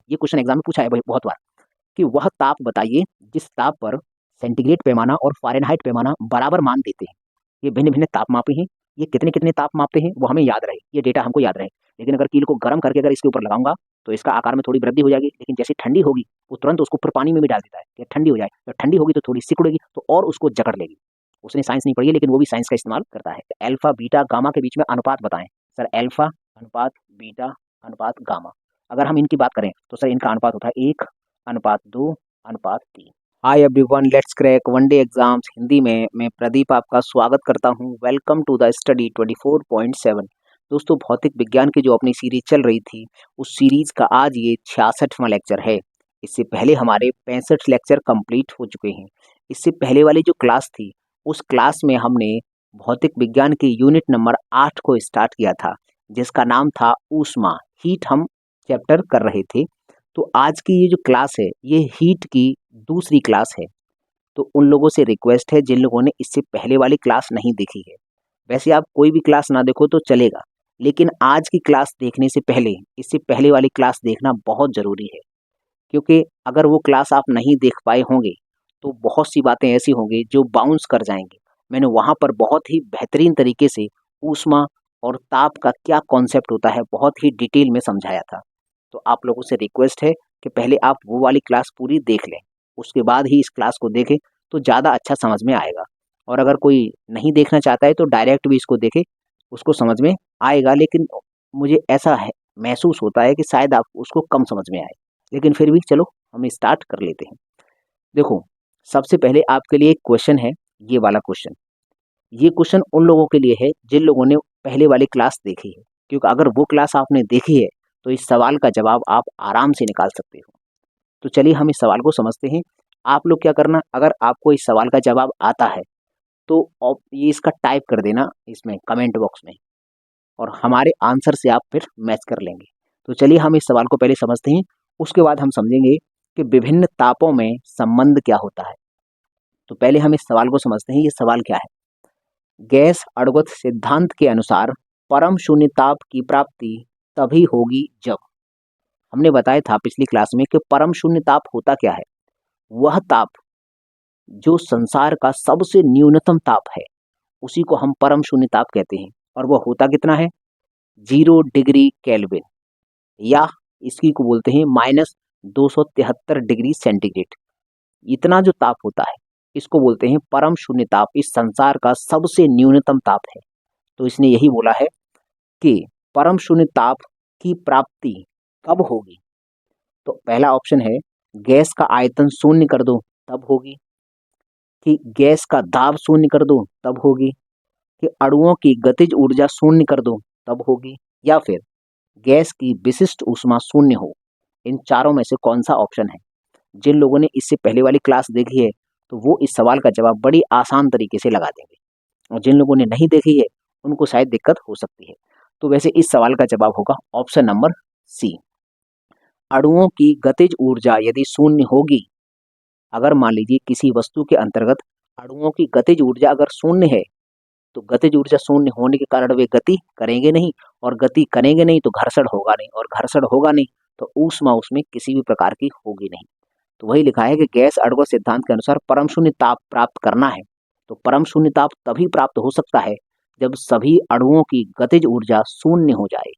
ये question exam में पूछा है बहुत बार कि वह ताप बताइए जिस ताप पर सेंटीग्रेड पैमाना और फ़ारेनहाइट पैमाना बराबर मान देते हैं। ये भिन्न-भिन्न ताप मापे हैं, ये कितने-कितने ताप मापते हैं वो हमें याद रहे, ये डेटा हमको याद रहे। लेकिन अगर कील को गर्म करके अगर इसके ऊपर लगाऊँगा तो इसका आकार में थोड़ी वृद्धि हो जाएगी, लेकिन जैसे ठंडी होगी वो तुरंत उसको फिर पानी में भी डाल देता है कि ठंडी हो जाए। जब ठंडी होगी तो थोड़ी सिकुड़ेगी तो और उसको जकड़ लेगी। उसने साइंस नहीं पढ़ी है लेकिन वो भी साइंस का इस्तेमाल करता है। अल्फा, बीटा, गामा के बीच में अनुपात बताएँ। सर अल्फा अनुपात बीटा अनुपात गामा। अगर हम इनकी बात करें तो सर इनका अनुपात होता है 1:2:3। Hi everyone, let's crack one day exams Hindi में मैं प्रदीप आपका स्वागत करता हूं। Welcome to the study 24.7। दोस्तों, भौतिक विज्ञान की जो अपनी सीरीज चल रही थी उस सीरीज का आज ये 66वां लेक्चर है। इससे पहले हमारे 65 लेक्चर कंप्लीट हो चुके हैं। इससे पहले वाली जो क्लास थी उस क्लास में हमने भौतिक विज्ञान के यूनिट नंबर 8 को स्टार्ट किया था, जिसका नाम था ऊष्मा, हीट हम चैप्टर कर रहे थे। तो आज की ये जो क्लास है ये हीट की दूसरी क्लास है। तो उन लोगों से रिक्वेस्ट है जिन लोगों ने इससे पहले वाली क्लास नहीं देखी है, वैसे आप कोई भी क्लास ना देखो तो चलेगा, लेकिन आज की क्लास देखने से पहले इससे पहले वाली क्लास देखना बहुत ज़रूरी है। क्योंकि अगर वो क्लास आप नहीं देख पाए होंगे तो बहुत सी बातें ऐसी होंगी जो बाउंस कर जाएंगी। मैंने वहाँ पर बहुत ही बेहतरीन तरीके से ऊष्मा और ताप का क्या कॉन्सेप्ट होता है बहुत ही डिटेल में समझाया था। तो आप लोगों से रिक्वेस्ट है कि पहले आप वो वाली क्लास पूरी देख लें, उसके बाद ही इस क्लास को देखें तो ज़्यादा अच्छा समझ में आएगा। और अगर कोई नहीं देखना चाहता है तो डायरेक्ट भी इसको देखे, उसको समझ में आएगा। लेकिन मुझे ऐसा है महसूस होता है कि शायद आप उसको कम समझ में आए, लेकिन फिर भी चलो हम स्टार्ट कर लेते हैं। देखो, सबसे पहले आपके लिए एक क्वेश्चन है, ये वाला क्वेश्चन। ये क्वेश्चन उन लोगों के लिए है जिन लोगों ने पहले वाली क्लास देखी है, क्योंकि अगर वो क्लास आपने देखी है तो इस सवाल का जवाब आप आराम से निकाल सकते हो। तो चलिए हम इस सवाल को समझते हैं। आप लोग क्या करना, अगर आपको इस सवाल का जवाब आता है तो ये इसका टाइप कर देना इसमें कमेंट बॉक्स में, और हमारे आंसर से आप फिर मैच कर लेंगे। तो चलिए हम इस सवाल को पहले समझते हैं, उसके बाद हम समझेंगे कि विभिन्न तापों में संबंध क्या होता है। तो पहले हम इस सवाल को समझते हैं। ये सवाल क्या है? गैस अणुगत सिद्धांत के अनुसार परम शून्य ताप की प्राप्ति तभी होगी जब, हमने बताया था पिछली क्लास में कि परम शून्य ताप होता क्या है। वह ताप जो संसार का सबसे न्यूनतम ताप है उसी को हम परम शून्य ताप कहते हैं। और वह होता कितना है? 0 डिग्री केल्विन, या इसकी को बोलते हैं -273 डिग्री सेंटीग्रेड। इतना जो ताप होता है इसको बोलते हैं परम शून्य ताप। इस संसार का सबसे न्यूनतम ताप है। तो इसने यही बोला है कि परम शून्य ताप की प्राप्ति कब होगी। तो पहला ऑप्शन है गैस का आयतन शून्य कर दो तब होगी, कि गैस का दाब शून्य कर दो तब होगी, कि अणुओं की गतिज ऊर्जा शून्य कर दो तब होगी, या फिर गैस की विशिष्ट ऊष्मा शून्य हो। इन चारों में से कौन सा ऑप्शन है? जिन लोगों ने इससे पहले वाली क्लास देखी है तो वो इस सवाल का जवाब बड़ी आसान तरीके से लगा देंगे, और जिन लोगों ने नहीं देखी है उनको शायद दिक्कत हो सकती है। तो वैसे इस सवाल का जवाब होगा ऑप्शन नंबर सी। अणुओं की गतिज ऊर्जा यदि शून्य होगी, अगर मान लीजिए किसी वस्तु के अंतर्गत अणुओं की गतिज ऊर्जा अगर शून्य है तो गतिज ऊर्जा शून्य होने के कारण वे गति करेंगे नहीं, और गति करेंगे नहीं तो घर्षण होगा नहीं, और घर्षण होगा नहीं तो ऊष्मा उसमें किसी भी प्रकार की होगी नहीं। तो वही लिखा है कि गैस अणुगत सिद्धांत के अनुसार परम शून्य ताप प्राप्त करना है तो परम शून्य ताप तभी प्राप्त हो सकता है जब सभी अणुओं की गतिज ऊर्जा शून्य हो जाए।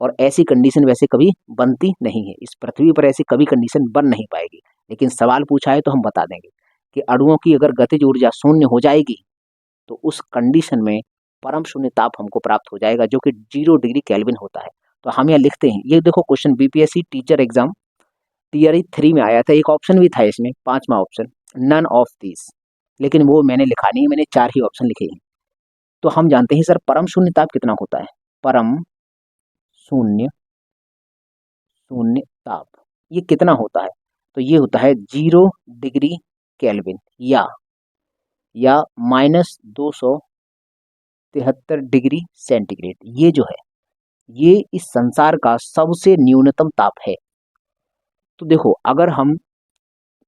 और ऐसी कंडीशन वैसे कभी बनती नहीं है, इस पृथ्वी पर ऐसी कभी कंडीशन बन नहीं पाएगी। लेकिन सवाल पूछा है तो हम बता देंगे कि अणुओं की अगर गतिज ऊर्जा शून्य हो जाएगी तो उस कंडीशन में परम शून्य ताप हमको प्राप्त हो जाएगा, जो कि 0 डिग्री केल्विन होता है। तो हम यहाँ लिखते हैं, ये देखो question BPSC teacher exam TRE 3 में आया था। एक ऑप्शन भी था इसमें, 5वां ऑप्शन, नन ऑफ दिस, लेकिन वो मैंने लिखा नहीं, मैंने 4 ही ऑप्शन लिखे हैं। तो हम जानते हैं सर परम शून्य ताप कितना होता है। परम शून्य शून्य ताप ये कितना होता है? तो ये होता है 0 डिग्री केल्विन, या -273 डिग्री सेंटीग्रेड। ये जो है ये इस संसार का सबसे न्यूनतम ताप है। तो देखो, अगर हम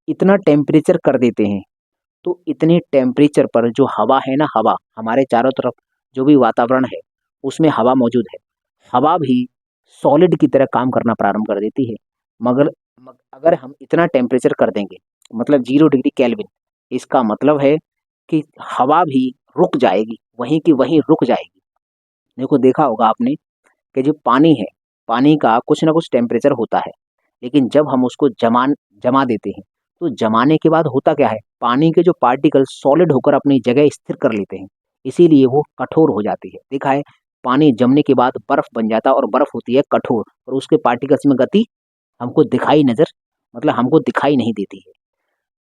इतना टेम्परेचर कर देते हैं तो इतने टेम्परेचर पर जो हवा है ना, हवा हमारे चारों तरफ जो भी वातावरण है उसमें हवा मौजूद है, हवा भी सॉलिड की तरह काम करना प्रारंभ कर देती है। मगर अगर हम इतना टेम्परेचर कर देंगे, मतलब 0 डिग्री केल्विन, इसका मतलब है कि हवा भी रुक जाएगी, वहीं की वहीं रुक जाएगी। देखो, देखा होगा आपने कि जो पानी है, पानी का कुछ ना कुछ टेम्परेचर होता है, लेकिन जब हम उसको जमा देते हैं, तो जमाने के बाद होता क्या है, पानी के जो पार्टिकल सॉलिड होकर अपनी जगह स्थिर कर लेते हैं, इसीलिए वो कठोर हो जाती है। देखा है, पानी जमने के बाद बर्फ बन जाता है और बर्फ होती है कठोर, और उसके पार्टिकल्स में गति हमको दिखाई नजर मतलब हमको दिखाई नहीं देती है।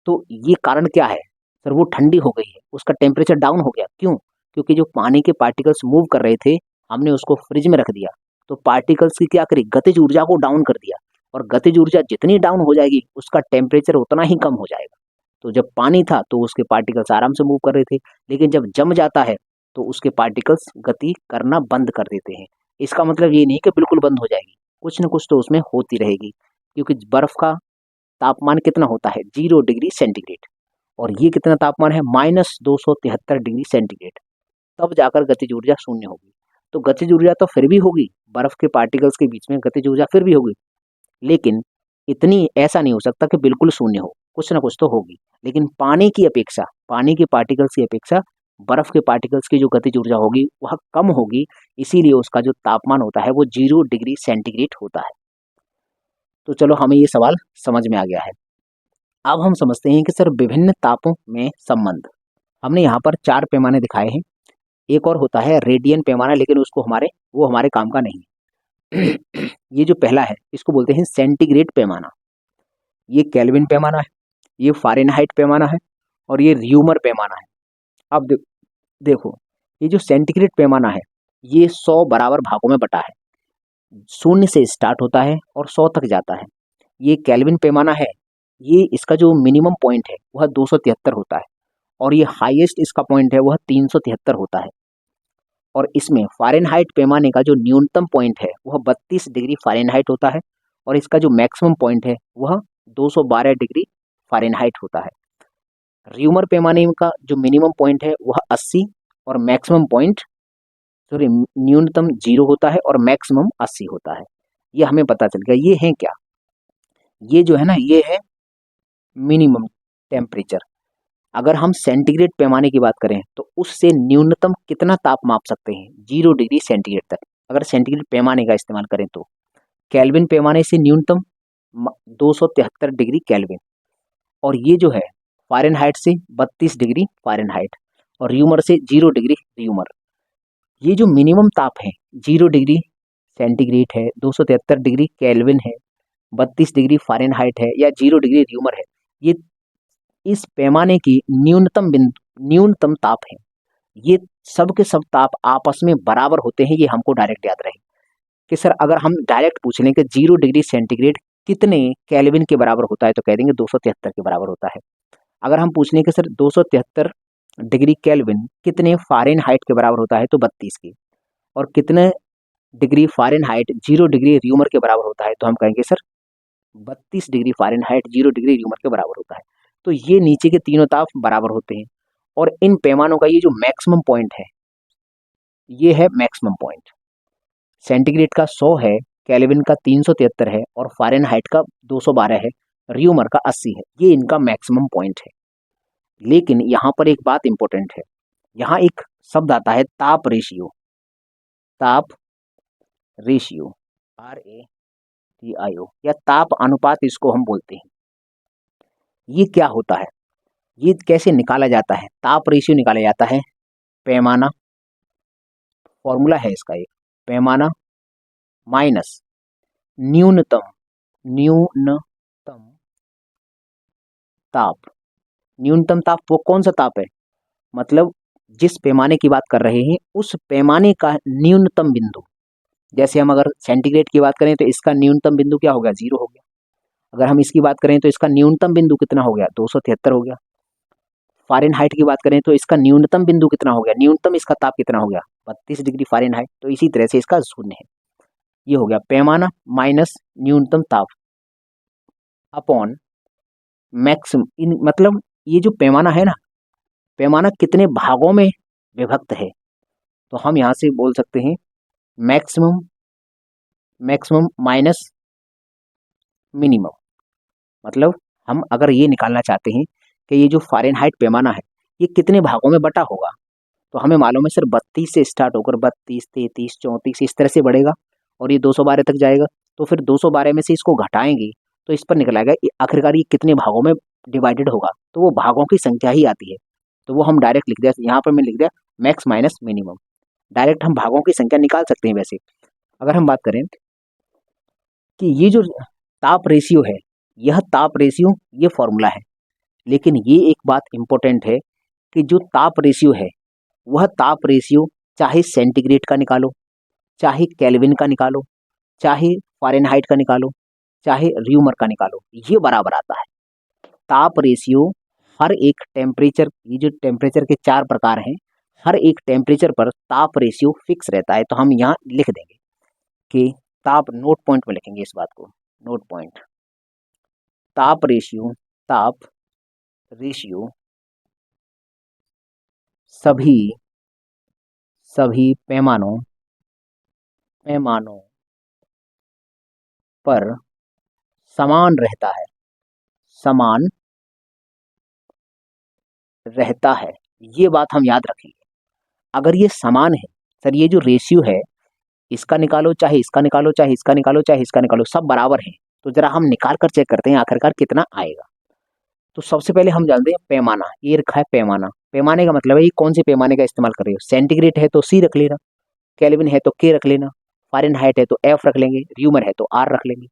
तो ये कारण क्या है? सर, वो ठंडी हो गई है, उसका टेम्परेचर डाउन हो गया। क्यों? क्योंकि जो पानी के पार्टिकल्स मूव कर रहे थे, हमने उसको फ्रिज में रख दिया, तो पार्टिकल्स की क्या करी, गतिज ऊर्जा को डाउन कर दिया, और गतिज ऊर्जा जितनी डाउन हो जाएगी, उसका टेम्परेचर उतना ही कम हो जाएगा। तो जब पानी था तो उसके पार्टिकल्स आराम से मूव कर रहे थे, लेकिन जब जम जाता है तो उसके पार्टिकल्स गति करना बंद कर देते हैं। इसका मतलब ये नहीं कि बिल्कुल बंद हो जाएगी, कुछ न कुछ तो उसमें होती रहेगी, क्योंकि बर्फ का तापमान कितना होता है, 0 डिग्री सेंटीग्रेड, और ये कितना तापमान है, -273 डिग्री सेंटीग्रेड। तब जाकर गतिज ऊर्जा शून्य होगी। तो गतिज ऊर्जा तो फिर भी होगी, बर्फ के पार्टिकल्स के बीच में गतिज ऊर्जा फिर भी होगी, लेकिन इतनी ऐसा नहीं हो सकता कि बिल्कुल शून्य हो, कुछ ना कुछ तो होगी। लेकिन पानी की अपेक्षा, पानी के पार्टिकल्स की अपेक्षा बर्फ के पार्टिकल्स की जो गतिज ऊर्जा होगी वह कम होगी, इसीलिए उसका जो तापमान होता है वो 0 डिग्री सेंटीग्रेड होता है। तो चलो, हमें ये सवाल समझ में आ गया है। अब हम समझते हैं कि सर, विभिन्न तापों में संबंध। हमने यहाँ पर 4 पैमाने दिखाए हैं। एक और होता है रेडियन पैमाना, लेकिन वो हमारे काम का नहीं है। ये जो पहला है, इसको बोलते हैं सेंटीग्रेड पैमाना। ये केल्विन पैमाना है, ये फ़ारेनहाइट पैमाना है, और ये र्यूमर पैमाना है। अब देखो, ये जो सेंटीग्रेड पैमाना है, ये 100 बराबर भागों में बटा है। 0 से स्टार्ट होता है और 100 तक जाता है। ये केल्विन पैमाना है, ये इसका जो मिनिमम पॉइंट है वह 273 होता है, और ये हाईएस्ट इसका पॉइंट है वह 373 होता है। और इसमें फ़ारेनहाइट पैमाने का जो न्यूनतम पॉइंट है वह 32 डिग्री फ़ारेनहाइट होता है, और इसका जो मैक्सिमम पॉइंट है वह 212 डिग्री फ़ारेनहाइट होता है। र्यूमर पैमाने का जो मिनिमम पॉइंट है वह 80, और मैक्सिमम पॉइंट सॉरी न्यूनतम 0 होता है और मैक्सिमम 80 होता है। ये हमें पता चल गया। ये है क्या? ये जो है ना, ये है मिनिमम टेम्परेचर। अगर हम सेंटीग्रेड पैमाने की बात करें तो उससे न्यूनतम कितना ताप माप सकते हैं, 0 डिग्री सेंटीग्रेड तक, अगर सेंटीग्रेड पैमाने का इस्तेमाल करें तो। केल्विन पैमाने से न्यूनतम 273 डिग्री केल्विन, और ये जो है फ़ारेनहाइट से 32 डिग्री फ़ारेनहाइट, और र्यूमर से 0 डिग्री र्यूमर। ये जो मिनिमम ताप है, 0 डिग्री सेंटीग्रेड है, 273 डिग्री केल्विन है, 32 डिग्री फ़ारेनहाइट है, या 0 डिग्री र्यूमर है, ये इस पैमाने की न्यूनतम ताप है। ये सब के सब ताप आपस में बराबर होते हैं, ये हमको डायरेक्ट याद रहे कि सर, अगर हम डायरेक्ट पूछ लें कि 0 डिग्री सेंटीग्रेड कितने केल्विन के बराबर होता है, तो कह देंगे 273 के बराबर होता है। अगर हम पूछ लें कि सर 273 डिग्री केल्विन कितने फ़ारेनहाइट के बराबर होता है, तो 32 के। और कितने डिग्री फ़ारेनहाइट 0 डिग्री र्यूमर के बराबर होता है, तो हम कहेंगे sir 32 degree Fahrenheit 0 degree rumour के बराबर होता है। तो ये नीचे के तीनों ताप बराबर होते हैं, और इन पैमानों का ये जो मैक्सिमम पॉइंट है, ये है मैक्सिमम पॉइंट। सेंटीग्रेड का 100 है, केल्विन का 373 है, और फ़ारेनहाइट का 212 है, र्यूमर का 80 है। ये इनका मैक्सिमम पॉइंट है। लेकिन यहाँ पर एक बात इंपॉर्टेंट है, यहाँ एक शब्द आता है ताप रेशियो। ताप रेशियो, RATIO, या ताप अनुपात इसको हम बोलते हैं। ये क्या होता है, ये कैसे निकाला जाता है? ताप रेशियो निकाला जाता है, पैमाना, फॉर्मूला है इसका, एक पैमाना माइनस न्यूनतम न्यूनतम ताप। न्यूनतम ताप वो कौन सा ताप है, मतलब जिस पैमाने की बात कर रहे हैं उस पैमाने का न्यूनतम बिंदु। जैसे हम अगर सेंटीग्रेड की बात करें तो इसका न्यूनतम बिंदु क्या हो गया, 0 हो गया। अगर हम इसकी बात करें तो इसका न्यूनतम बिंदु कितना हो गया, 273 हो गया। फ़ारेनहाइट की बात करें तो इसका न्यूनतम बिंदु कितना हो गया, न्यूनतम इसका ताप कितना हो गया, 32 डिग्री फ़ारेनहाइट। तो इसी तरह से इसका 0 है। ये हो गया पैमाना माइनस न्यूनतम ताप अपॉन मैक्सिमम। इन मतलब ये जो पैमाना है ना, पैमाना कितने भागों में विभक्त है, तो हम यहाँ से बोल सकते हैं मैक्सिमम माइनस मिनिमम। मतलब हम अगर ये निकालना चाहते हैं कि ये जो फ़ारेनहाइट पैमाना है ये कितने भागों में बटा होगा, तो हमें मालूम है सर 32 से स्टार्ट होकर 32, 33, 34 इस तरह से बढ़ेगा और ये 212 तक जाएगा। तो फिर 212 में से इसको घटाएंगे तो इस पर निकल आएगा आखिरकार ये कितने भागों में डिवाइडेड होगा, तो वो भागों की संख्या ही आती है। तो वो हम डायरेक्ट लिख दिया, यहाँ पर मैं लिख दिया मैक्स माइनस मिनिमम। डायरेक्ट हम भागों की संख्या निकाल सकते हैं। वैसे अगर हम बात करें कि ये जो ताप रेशियो है, यह ताप रेशियो ये फॉर्मूला है, लेकिन ये एक बात इंपॉर्टेंट है कि जो ताप रेशियो है वह ताप रेशियो चाहे सेंटीग्रेड का निकालो, चाहे केल्विन का निकालो, चाहे फ़ारेनहाइट का निकालो, चाहे र्यूमर का निकालो, ये बराबर आता है। ताप रेशियो हर एक टेम्परेचर, ये जो टेम्परेचर के 4 प्रकार हैं, हर एक टेम्परेचर पर ताप रेशियो फिक्स रहता है। तो हम यहाँ लिख देंगे कि ताप, नोट पॉइंट में लिखेंगे इस बात को, नोट पॉइंट, ताप रेशियो, ताप रेशियो सभी सभी पैमानों पैमानों पर समान रहता है, समान रहता है। ये बात हम याद रखेंगे। अगर ये समान है सर, ये जो रेशियो है इसका निकालो चाहे इसका निकालो, चाहे इसका निकालो चाहे इसका निकालो, सब बराबर है। तो जरा हम निकाल कर चेक करते हैं आखिरकार कितना आएगा। तो सबसे पहले हम जानते हैं पैमाना, ये रखा है पैमाना। पैमाने का मतलब है ये कौन से पैमाने का इस्तेमाल कर रहे हो। सेंटीग्रेड है तो सी रख लेना, केल्विन है तो के रख लेना, फ़ारेनहाइट है तो एफ रख लेंगे, र्यूमर है तो आर रख लेंगे।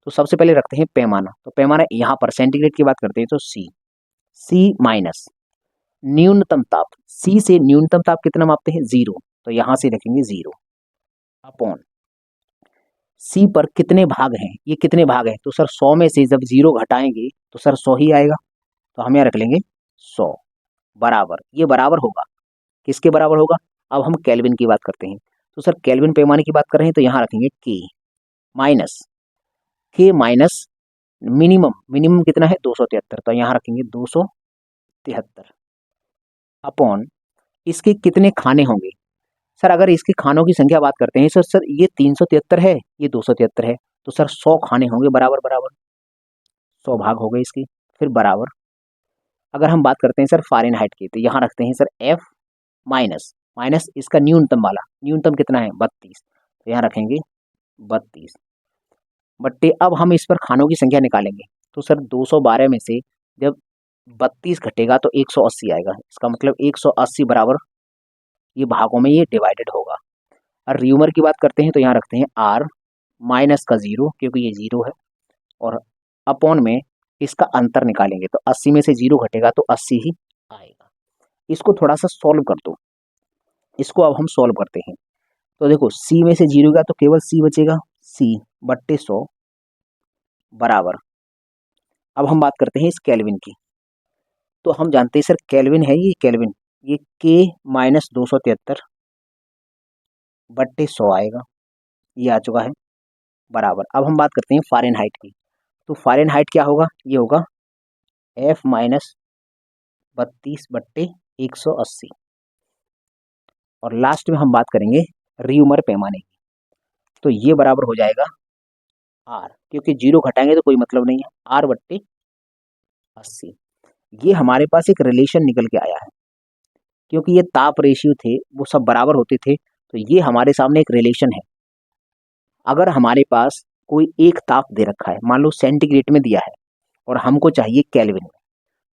तो सबसे पहले रखते हैं पैमाना। तो पैमाना यहाँ पर सेंटीग्रेड की बात करते हैं तो सी, सी माइनस न्यूनतम ताप, सी से न्यूनतम ताप कितना मापते हैं 0, तो यहाँ से रखेंगे 0 अपॉन सी पर कितने भाग हैं, ये कितने भाग हैं, तो सर 100 में से जब 0 घटाएंगे तो सर 100 ही आएगा। तो हम यहाँ रख लेंगे 100 बराबर, ये बराबर होगा किसके बराबर होगा। अब हम केल्विन की बात करते हैं। तो सर केल्विन पैमाने की बात कर रहे हैं तो यहाँ रखेंगे के माइनस, के माइनस मिनिमम, मिनिमम कितना है 273, तो यहाँ रखेंगे 273 अपॉन इसके कितने खाने होंगे। सर अगर इसके खानों की संख्या बात करते हैं सर ये 373 है, ये 273 है, तो सर 100 खाने होंगे बराबर बराबर, 100 भाग हो गए इसके, फिर बराबर। अगर हम बात करते हैं सर फ़ारेनहाइट की तो यहाँ रखते हैं सर एफ माइनस, माइनस इसका न्यूनतम वाला, न्यूनतम कितना है 32, तो यहाँ रखेंगे 32 बट्टे। अब हम इस पर खानों की संख्या निकालेंगे। तो सर 212 में से जब 32 घटेगा तो 180 आएगा, इसका मतलब 180 बराबर ये भागों में ये डिवाइडेड होगा। और र्यूमर की बात करते हैं तो यहाँ रखते हैं आर माइनस का 0 क्योंकि ये 0 है, और अपॉन में इसका अंतर निकालेंगे तो 80 में से 0 घटेगा तो 80 ही आएगा। इसको थोड़ा सा सॉल्व कर दो, इसको अब हम सॉल्व करते हैं। तो देखो सी में से 0 गया तो केवल सी बचेगा, सी बट्टे 100 बराबर। अब हम बात करते हैं इस केल्विन की। तो हम जानते हैं सर केल्विन है ये केल्विन, ये के माइनस 273 बट्टे 100 आएगा, ये आ चुका है बराबर। अब हम बात करते हैं फ़ारेनहाइट की। तो फ़ारेनहाइट क्या होगा, ये होगा एफ माइनस 32 बट्टे 180, और लास्ट में हम बात करेंगे र्यूमर पैमाने की। तो ये बराबर हो जाएगा आर, क्योंकि 0 घटाएंगे तो कोई मतलब नहीं है, आर बट्टे 80। ये हमारे पास एक रिलेशन निकल के आया है, क्योंकि ये ताप रेशियो थे वो सब बराबर होते थे, तो ये हमारे सामने एक रिलेशन है। अगर हमारे पास कोई एक ताप दे रखा है, मान लो सेंटीग्रेड में दिया है और हमको चाहिए केल्विन में,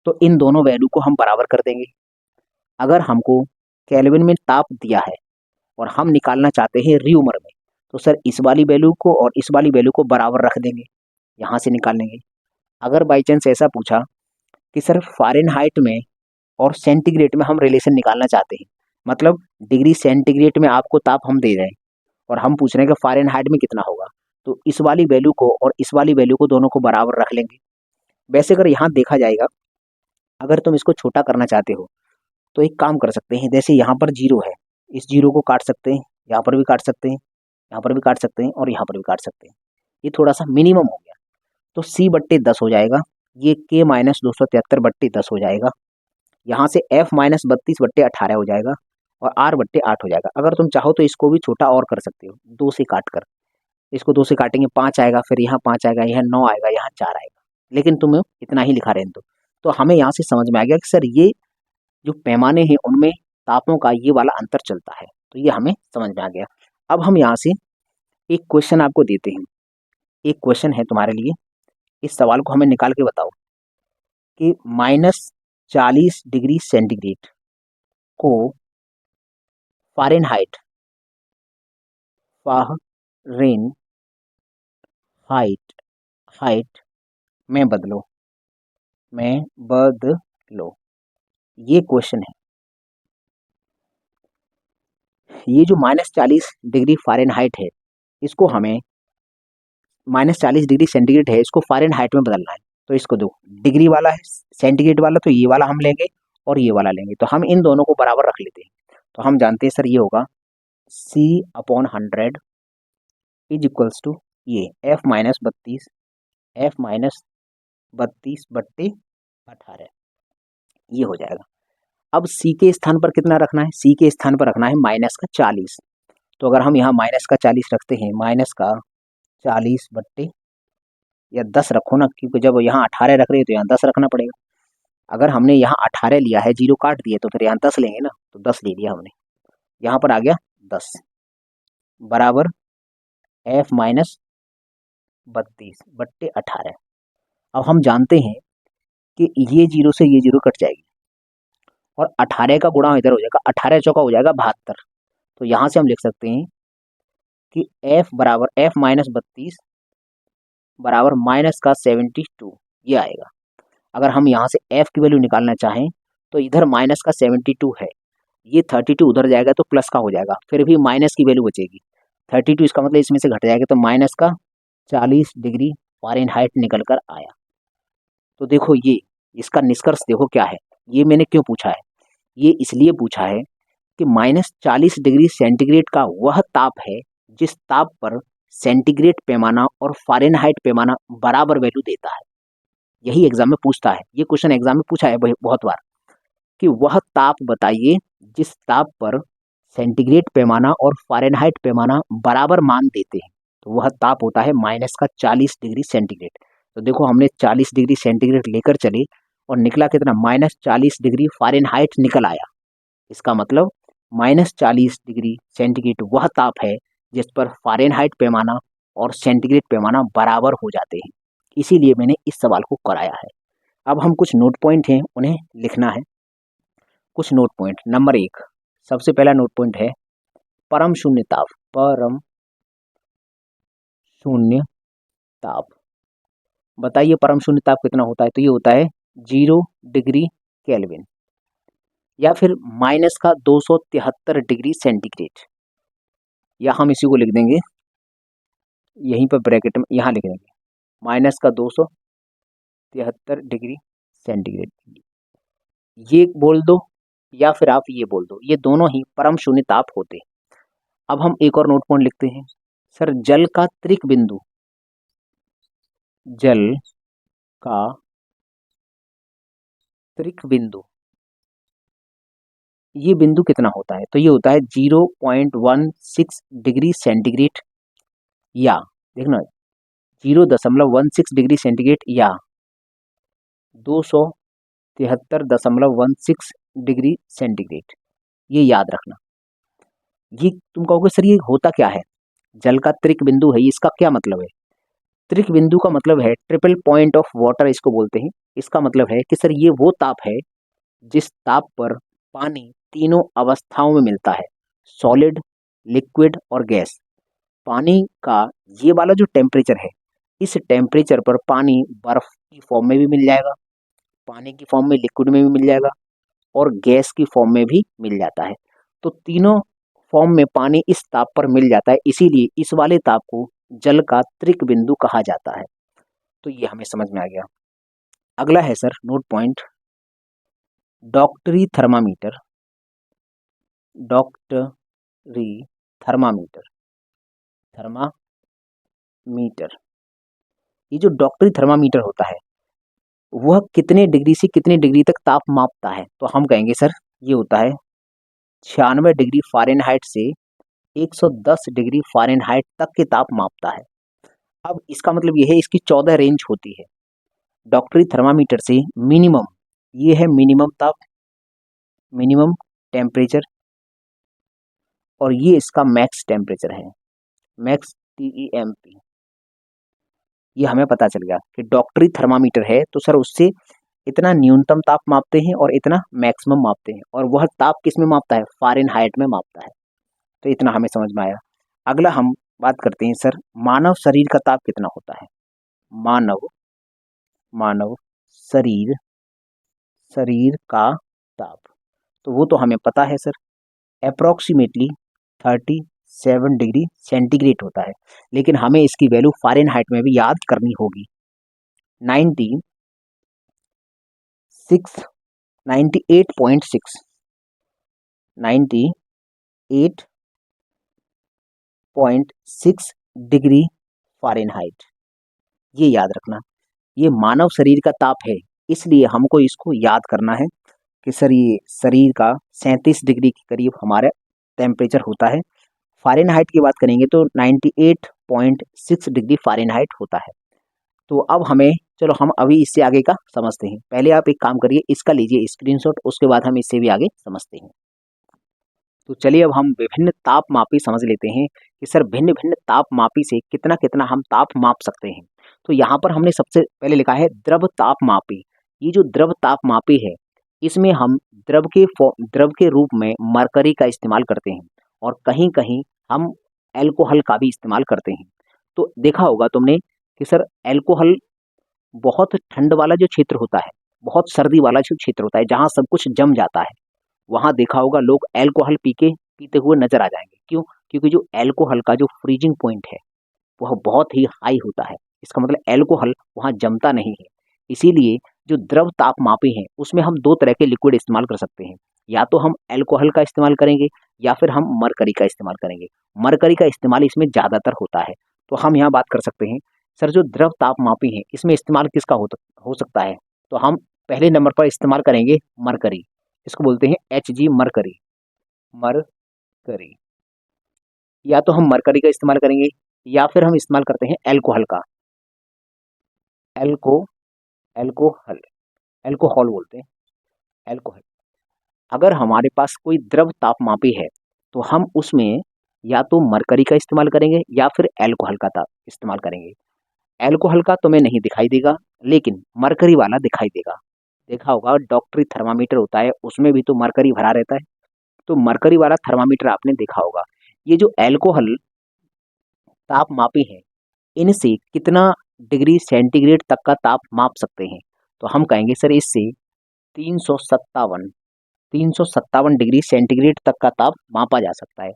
तो इन दोनों वैल्यू को हम बराबर कर देंगे। अगर हमको केल्विन में ताप दिया है और हम निकालना चाहते हैं र्यूमर में, तो सर इस वाली वैल्यू को और इस वाली वैल्यू को बराबर रख देंगे, यहाँ से निकाल लेंगे। अगर बाई चांस ऐसा पूछा कि सर फ़ारेनहाइट में और सेंटीग्रेड में हम रिलेशन निकालना चाहते हैं, मतलब डिग्री सेंटीग्रेड में आपको ताप हम दे रहे हैं और हम पूछ रहे हैं कि फ़ारेनहाइट में कितना होगा, तो इस वाली वैल्यू को और इस वाली वैल्यू को दोनों को बराबर रख लेंगे। वैसे अगर यहाँ देखा जाएगा, अगर तुम इसको छोटा करना चाहते हो तो एक काम कर सकते हैं, जैसे यहाँ पर 0 है, इस 0 को काट सकते हैं, यहाँ पर भी काट सकते हैं, यहाँ पर भी काट सकते हैं और यहाँ पर भी काट सकते हैं। ये थोड़ा सा मिनिमम हो गया, तो सी बट्टे 10 हो जाएगा, ये के माइनस 273 बट्टे 10 हो जाएगा, यहाँ से एफ माइनस 32 बट्टे 18 हो जाएगा और आर बट्टे 8 हो जाएगा। अगर तुम चाहो तो इसको भी छोटा और कर सकते हो, 2 से काट कर, इसको 2 से काटेंगे 5 आएगा, फिर यहाँ 5 आएगा, यहाँ 9 आएगा, यहाँ 4 आएगा, लेकिन तुम्हें इतना ही लिखा रहने दो। तो हमें यहाँ से समझ में आ गया कि सर ये जो पैमाने हैं उनमें तापों का ये वाला अंतर चलता है, तो ये हमें समझ में आ गया। अब हम यहाँ से एक क्वेश्चन आपको देते हैं। एक क्वेश्चन है तुम्हारे लिए, इस सवाल को हमें निकाल के बताओ कि -40 डिग्री सेंटीग्रेड को फ़ारेनहाइट हाइट में बदलो, ये क्वेश्चन है। ये जो -40 डिग्री फ़ारेनहाइट है, इसको हमें -40 डिग्री सेंटीग्रेड है, इसको फ़ारेनहाइट में बदलना है। तो इसको दो डिग्री वाला है, सेंटीग्रेड वाला, तो ये वाला हम लेंगे और ये वाला लेंगे, तो हम इन दोनों को बराबर रख लेते हैं। तो हम जानते हैं सर ये होगा C/100 इज इक्वल्स टू ये F-32 बट्टे 18, ये हो जाएगा। अब C के स्थान पर कितना रखना है? C के स्थान पर रखना है -40। तो अगर हम यहाँ -40 रखते हैं, -40 बट्टे या 10 रखो ना, क्योंकि जब यहाँ 18 रख रहे हैं तो यहाँ 10 रखना पड़ेगा। अगर हमने यहाँ 18 लिया है, 0 काट दिए, तो फिर यहाँ 10 लेंगे ना, तो 10 ले लिया हमने, यहाँ पर आ गया 10 बराबर F-32 बट्टे 18। अब हम जानते हैं कि ये 0 से ये 0 कट जाएगी और 18 का गुणा इधर हो जाएगा, 18 चौका हो जाएगा 72। तो यहाँ से हम लिख सकते हैं कि F बराबर F-32 बराबर -72, ये आएगा। अगर हम यहाँ से F की वैल्यू निकालना चाहें तो इधर -72 है, ये 32 उधर जाएगा तो प्लस का हो जाएगा, फिर भी माइनस की वैल्यू बचेगी। 32 इसका मतलब इसमें से घट जाएगा, तो -40 डिग्री फ़ारेनहाइट निकल कर आया। तो देखो ये इसका निष्कर्ष देखो क्या है। ये मैंने क्यों पूछा है? ये इसलिए पूछा है कि -40 डिग्री सेंटीग्रेड का वह ताप है जिस ताप पर सेंटीग्रेड पैमाना और फ़ारेनहाइट पैमाना बराबर वैल्यू देता है। यही एग्जाम में पूछता है, ये क्वेश्चन एग्जाम में पूछा है बहुत बार कि वह ताप बताइए जिस ताप पर सेंटीग्रेड पैमाना और फ़ारेनहाइट पैमाना बराबर मान देते हैं। तो वह ताप होता है -40 डिग्री सेंटीग्रेड। तो देखो हमने 40 डिग्री सेंटीग्रेड लेकर चले और निकला कितना, -40 डिग्री फ़ारेनहाइट निकल आया। इसका मतलब -40 डिग्री सेंटीग्रेड वह ताप है जिस पर फ़ारेनहाइट पैमाना और सेंटीग्रेड पैमाना बराबर हो जाते हैं। इसीलिए मैंने इस सवाल को कराया है। अब हम कुछ नोट पॉइंट हैं उन्हें लिखना है। कुछ नोट पॉइंट, नंबर 1, सबसे पहला नोट पॉइंट है परम शून्य ताप। परम शून्य ताप, बताइए परम शून्य ताप कितना होता है? तो ये होता है 0 डिग्री केल्विन या फिर -273 डिग्री सेंटीग्रेड, या हम इसी को लिख देंगे यहीं पर ब्रैकेट में, यहाँ लिख देंगे -273 डिग्री सेंटीग्रेड। ये बोल दो या फिर आप ये बोल दो, ये दोनों ही परम शून्य ताप होते हैं। अब हम एक और नोट पॉइंट लिखते हैं, सर जल का त्रिक बिंदु, जल का त्रिक बिंदु, ये बिंदु कितना होता है? तो ये होता है 0.16 डिग्री सेंटीग्रेड, या देखना 0.16 डिग्री सेंटीग्रेड या 273.16 डिग्री सेंटीग्रेड, ये याद रखना। ये तुम कहोगे सर ये होता क्या है? जल का त्रिक बिंदु है, इसका क्या मतलब है? त्रिक बिंदु का मतलब है ट्रिपल पॉइंट ऑफ वाटर, इसको बोलते हैं। इसका मतलब है कि सर ये वो ताप है जिस ताप पर पानी तीनों अवस्थाओं में मिलता है, सॉलिड, लिक्विड और गैस। पानी का ये वाला जो टेम्परेचर है, इस टेम्परेचर पर पानी बर्फ की फॉर्म में भी मिल जाएगा, पानी की फॉर्म में लिक्विड में भी मिल जाएगा और गैस की फॉर्म में भी मिल जाता है। तो तीनों फॉर्म में पानी इस ताप पर मिल जाता है, इसीलिए इस वाले ताप को जल का त्रिक बिंदु कहा जाता है। तो ये हमें समझ में आ गया। अगला है सर नोट पॉइंट डॉक्टरी थर्मामीटर। डॉक्टरी थर्मामीटर, थर्मामीटर, ये जो डॉक्टरी थर्मामीटर होता है वह कितने डिग्री से कितने डिग्री तक ताप मापता है? तो हम कहेंगे सर ये होता है 96 डिग्री फ़ारेनहाइट से 110 डिग्री फ़ारेनहाइट तक के ताप मापता है। अब इसका मतलब ये है इसकी 14 रेंज होती है। डॉक्टरी थर्मामीटर से मिनिमम, ये है मिनिमम ताप, मिनिमम टेम्परेचर, और ये इसका मैक्स टेम्परेचर है, मैक्स TEMP। ये हमें पता चल गया कि डॉक्टरी थर्मामीटर है तो सर उससे इतना न्यूनतम ताप मापते हैं और इतना मैक्सिमम मापते हैं, और वह ताप किस में मापता है? फ़ारेनहाइट में मापता है। तो इतना हमें समझ में आया। अगला हम बात करते हैं सर, मानव शरीर का ताप कितना होता है? मानव मानव शरीर शरीर का ताप, तो वो तो हमें पता है सर, अप्रॉक्सीमेटली 37 डिग्री सेंटीग्रेड होता है। लेकिन हमें इसकी वैल्यू फ़ारेनहाइट में भी याद करनी होगी। 96 98.6 98.6 डिग्री फ़ारेनहाइट, ये याद रखना। ये मानव शरीर का ताप है, इसलिए हमको इसको याद करना है कि सर ये शरीर का 37 डिग्री के करीब हमारा टेम्परेचर होता है। फ़ारेनहाइट की बात करेंगे तो 98.6 डिग्री फ़ारेनहाइट होता है। तो अब हमें, चलो हम अभी इससे आगे का समझते हैं। पहले आप एक काम करिए, इसका लीजिए स्क्रीनशॉट, उसके बाद हम इससे भी आगे समझते हैं। तो चलिए अब हम विभिन्न तापमापी समझ लेते हैं कि सर भिन्न भिन्न तापमापी से कितना कितना हम ताप माप सकते हैं। तो यहाँ पर हमने सबसे पहले लिखा है द्रव तापमापी। ये जो द्रव तापमापी है, इसमें हम द्रव के रूप में मरकरी का इस्तेमाल करते हैं, और कहीं कहीं हम एल्कोहल का भी इस्तेमाल करते हैं। तो देखा होगा तुमने कि सर एल्कोहल बहुत ठंड वाला जो क्षेत्र होता है, बहुत सर्दी वाला जो क्षेत्र होता है, जहाँ सब कुछ जम जाता है, वहाँ देखा होगा लोग अल्कोहल पीते हुए नजर आ जाएंगे। क्यों? क्योंकि जो अल्कोहल का जो फ्रीजिंग पॉइंट है वह बहुत ही हाई होता है। इसका मतलब अल्कोहल वहाँ जमता नहीं है। इसीलिए जो द्रव तापमापी है उसमें हम दो तरह के लिक्विड इस्तेमाल कर सकते हैं। या तो हम अल्कोहल का इस्तेमाल करेंगे या फिर हम मरकरी का इस्तेमाल करेंगे। मरकरी का इस्तेमाल इसमें ज़्यादातर होता है। तो हम यहाँ बात कर सकते हैं, सर जो द्रव तापमापी है इसमें इस्तेमाल किसका हो सकता है? तो हम पहले नंबर पर इस्तेमाल करेंगे मरकरी। इसको बोलते हैं Hg मरकरी। मरकरी, या तो हम मरकरी का इस्तेमाल करेंगे या फिर हम इस्तेमाल करते हैं एल्कोहल का। एल्को एल्कोहल एल्कोहल बोलते हैं, एल्कोहल। अगर हमारे पास कोई द्रव तापमापी है तो हम उसमें या तो मरकरी का इस्तेमाल करेंगे या फिर एल्कोहल का ताप इस्तेमाल करेंगे। एल्कोहल का तुम्हें नहीं दिखाई देगा, लेकिन मरकरी वाला दिखाई देगा। देखा होगा डॉक्टरी थर्मामीटर होता है, उसमें भी तो मरकरी भरा रहता है। तो मरकरी वाला थर्मामीटर आपने देखा होगा। ये जो एल्कोहल तापमापी है, इनसे कितना डिग्री सेंटीग्रेड तक का ताप माप सकते हैं? तो हम कहेंगे सर इससे 357 357 डिग्री सेंटीग्रेड तक का ताप मापा जा सकता है।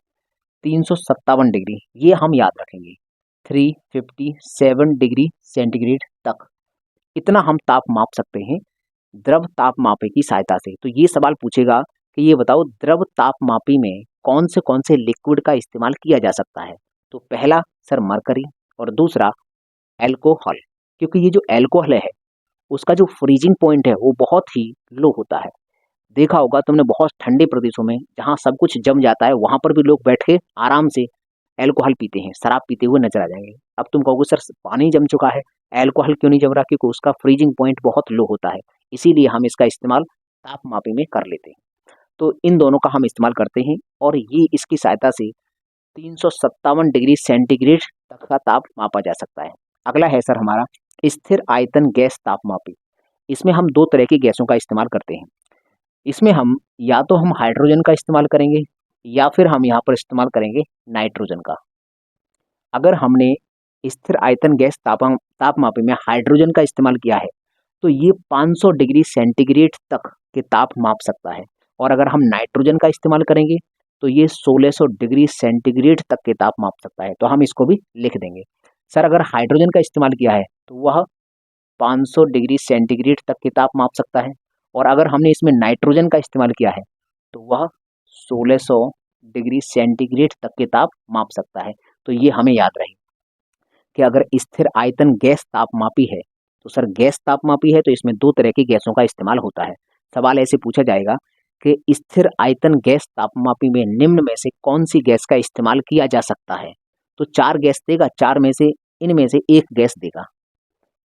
357 डिग्री, ये हम याद रखेंगे। 357 डिग्री सेंटीग्रेड तक इतना हम ताप माप सकते हैं द्रव तापमापी की सहायता से। तो ये सवाल पूछेगा कि ये बताओ द्रव तापमापी में कौन से लिक्विड का इस्तेमाल किया जा सकता है? तो पहला सर मरकरी, और दूसरा एल्कोहल। क्योंकि ये जो एल्कोहल है उसका जो फ्रीजिंग पॉइंट है वो बहुत ही लो होता है। देखा होगा तुमने बहुत ठंडे प्रदेशों में जहाँ सब कुछ जम जाता है, वहां पर भी लोग बैठ के आराम से एल्कोहल पीते हैं, शराब पीते हुए नजर आ जाएंगे। अब तुम कहोगे सर पानी जम चुका है, एल्कोहल क्यों नहीं जम रहा? क्योंकि उसका फ्रीजिंग पॉइंट बहुत लो होता है, इसीलिए हम इसका इस्तेमाल तापमापी में कर लेते हैं। तो इन दोनों का हम इस्तेमाल करते हैं, और ये इसकी सहायता से 357 डिग्री सेंटीग्रेड तक का ताप मापा जा सकता है। अगला है सर हमारा स्थिर आयतन गैस तापमापी। इसमें हम दो तरह की गैसों का इस्तेमाल करते हैं। इसमें हम या तो हम हाइड्रोजन का इस्तेमाल करेंगे या फिर हम यहाँ पर इस्तेमाल करेंगे नाइट्रोजन का। अगर हमने स्थिर आयतन गैस तापमापी में हाइड्रोजन का इस्तेमाल किया है तो ये 500 डिग्री सेंटीग्रेड तक के ताप माप सकता है, और अगर हम नाइट्रोजन का इस्तेमाल करेंगे तो ये 1600 डिग्री सेंटीग्रेड तक के ताप माप सकता है। तो हम इसको भी लिख देंगे। सर अगर हाइड्रोजन का इस्तेमाल किया है तो वह 500 डिग्री सेंटीग्रेड तक के ताप माप सकता है, और अगर हमने इसमें नाइट्रोजन का इस्तेमाल किया है तो वह 1600 डिग्री सेंटीग्रेड तक के ताप माप सकता है। तो ये हमें याद रहे कि अगर स्थिर आयतन गैस तापमापी है तो सर गैस तापमापी है तो इसमें दो तरह की गैसों का इस्तेमाल होता है। सवाल ऐसे पूछा जाएगा कि स्थिर आयतन गैस तापमापी में निम्न में से कौन सी गैस का इस्तेमाल किया जा सकता है। तो 4 गैस देगा, 4 में से इनमें से एक गैस देगा।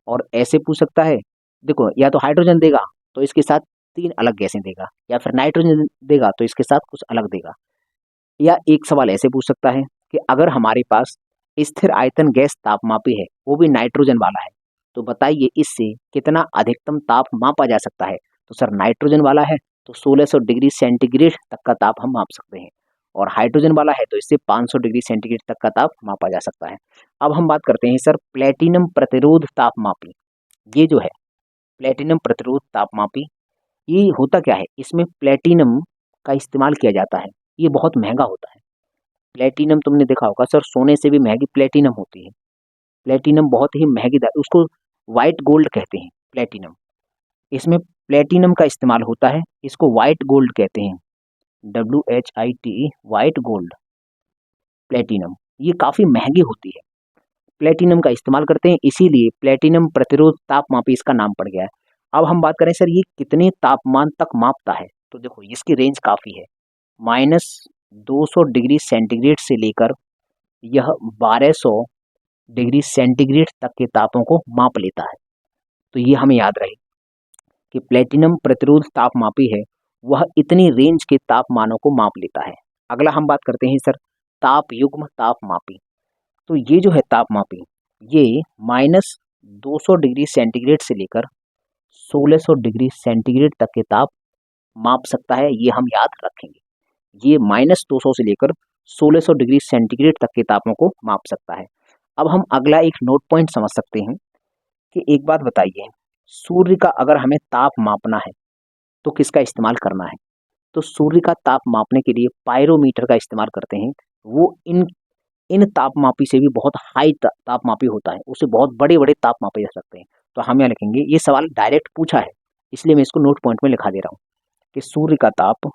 और ऐसे पूछ सकता है, देखो या तो हाइड्रोजन देगा तो इसके साथ 3 अलग गैसें देगा, या फिर नाइट्रोजन देगा तो इसके साथ कुछ अलग देगा। या एक सवाल ऐसे पूछ सकता है कि अगर हमारे पास स्थिर आयतन गैस तापमापी है, वो भी नाइट्रोजन वाला है, तो बताइए इससे कितना अधिकतम ताप मापा जा सकता है। तो सर नाइट्रोजन वाला है तो 1600 डिग्री सेंटीग्रेड तक का ताप हम माप सकते हैं, और हाइड्रोजन वाला है तो इससे 500 डिग्री सेंटीग्रेड तक का ताप मापा जा सकता है। अब हम बात करते हैं सर प्लेटिनम प्रतिरोध तापमापी। ये जो है प्लेटिनम प्रतिरोध तापमापी, ये होता क्या है, इसमें प्लेटिनम का इस्तेमाल किया जाता है। ये बहुत महंगा होता है। प्लेटिनम तुमने देखा होगा सर, सोने से भी महंगी प्लेटिनम होती है। प्लेटिनम बहुत ही महंगी उसको वाइट गोल्ड कहते हैं प्लेटिनम। इसमें प्लेटिनम का इस्तेमाल होता है, इसको वाइट गोल्ड कहते हैं, WHIT वाइट गोल्ड प्लेटिनम। ये काफ़ी महंगी होती है। प्लेटिनम का इस्तेमाल करते हैं, इसीलिए प्लेटिनम प्रतिरोध तापमापी इसका नाम पड़ गया है। अब हम बात करें सर ये कितने तापमान तक मापता है, तो देखो इसकी रेंज काफ़ी है। -200 डिग्री सेंटीग्रेड से लेकर यह 1200 डिग्री सेंटीग्रेड तक के तापों को माप लेता है। तो ये हमें याद रहे कि प्लेटिनम प्रतिरोध तापमापी है, वह इतनी रेंज के तापमानों को माप लेता है। अगला हम बात करते हैं सर ताप युग्म तापमापी। तो ये जो है तापमापी, ये -200 डिग्री सेंटीग्रेड से लेकर 1600 डिग्री सेंटीग्रेड तक के ताप माप सकता है। ये हम याद रखेंगे, ये -200 से लेकर 1600 डिग्री सेंटीग्रेड तक के तापों को माप सकता है। अब हम अगला एक नोट पॉइंट समझ सकते हैं कि एक बात बताइए, सूर्य का अगर हमें ताप मापना है तो किसका इस्तेमाल करना है। तो सूर्य का ताप मापने के लिए पायरोमीटर का इस्तेमाल करते हैं। वो इन तापमापी से भी बहुत हाई तापमापी होता है, उससे बहुत बड़े बड़े ताप मापे जा सकते हैं। तो हम यहाँ लिखेंगे, ये सवाल डायरेक्ट पूछा है इसलिए मैं इसको नोट पॉइंट में लिखा दे रहा हूँ कि सूर्य का ताप